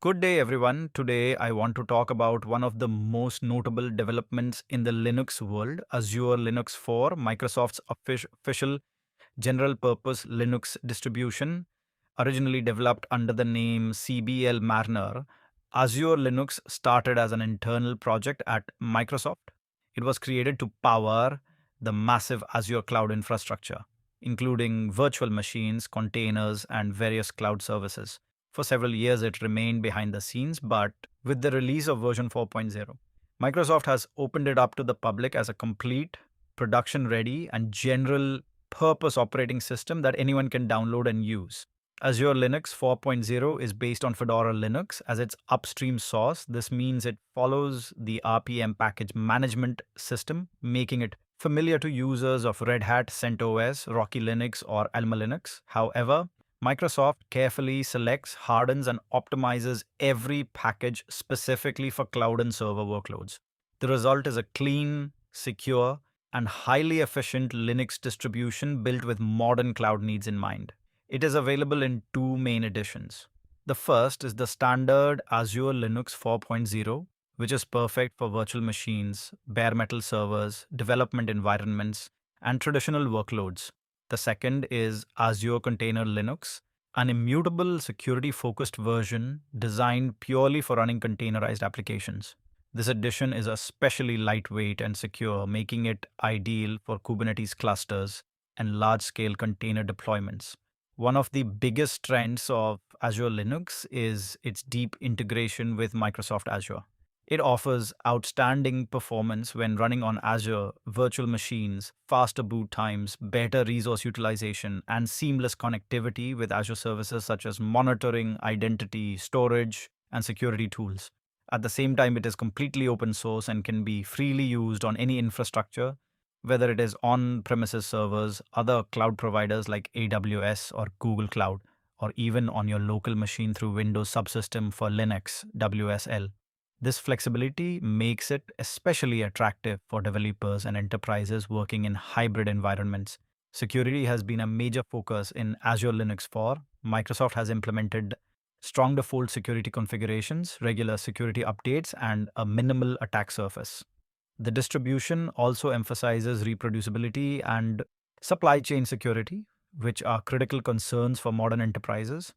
Good day, everyone. Today, I want to talk about one of the most notable developments in the Linux world, Azure Linux 4, Microsoft's official general purpose Linux distribution. Originally developed under the name CBL-Mariner, Azure Linux started as an internal project at Microsoft. It was created to power the massive Azure cloud infrastructure, including virtual machines, containers, and various cloud services. For several years, it remained behind the scenes, but with the release of version 4.0, Microsoft has opened it up to the public as a complete, production ready, and general purpose operating system that anyone can download and use. Azure Linux 4.0 is based on Fedora Linux as its upstream source. This means it follows the RPM package management system, making it familiar to users of Red Hat, CentOS, Rocky Linux, or Alma Linux. However, Microsoft carefully selects, hardens, and optimizes every package specifically for cloud and server workloads. The result is a clean, secure, and highly efficient Linux distribution built with modern cloud needs in mind. It is available in two main editions. The first is the standard Azure Linux 4.0, which is perfect for virtual machines, bare metal servers, development environments, and traditional workloads. The second is Azure Container Linux, an immutable security-focused version designed purely for running containerized applications. This edition is especially lightweight and secure, making it ideal for Kubernetes clusters and large-scale container deployments. One of the biggest strengths of Azure Linux is its deep integration with Microsoft Azure. It offers outstanding performance when running on Azure virtual machines, faster boot times, better resource utilization, and seamless connectivity with Azure services such as monitoring, identity, storage, and security tools. At the same time, it is completely open source and can be freely used on any infrastructure, whether it is on-premises servers, other cloud providers like AWS or Google Cloud, or even on your local machine through Windows subsystem for Linux, WSL. This flexibility makes it especially attractive for developers and enterprises working in hybrid environments. Security has been a major focus in Azure Linux 4. Microsoft has implemented strong default security configurations, regular security updates, and a minimal attack surface. The distribution also emphasizes reproducibility and supply chain security, which are critical concerns for modern enterprises.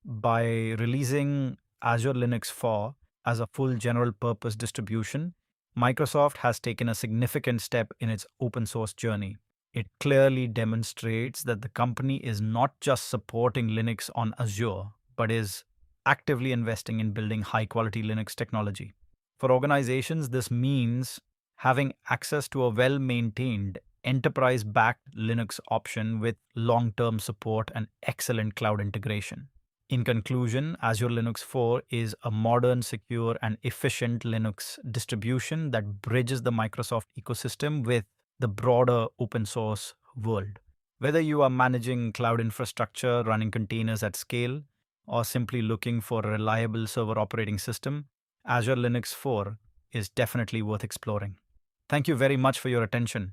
By releasing Azure Linux 4 as a full general purpose distribution, Microsoft has taken a significant step in its open source journey. It clearly demonstrates that the company is not just supporting Linux on Azure, but is actively investing in building high quality Linux technology. For organizations, this means having access to a well maintained, enterprise backed Linux option with long term support and excellent cloud integration. In conclusion, Azure Linux 4 is a modern, secure, and efficient Linux distribution that bridges the Microsoft ecosystem with the broader open source world. Whether you are managing cloud infrastructure, running containers at scale, or simply looking for a reliable server operating system, Azure Linux 4 is definitely worth exploring. Thank you very much for your attention.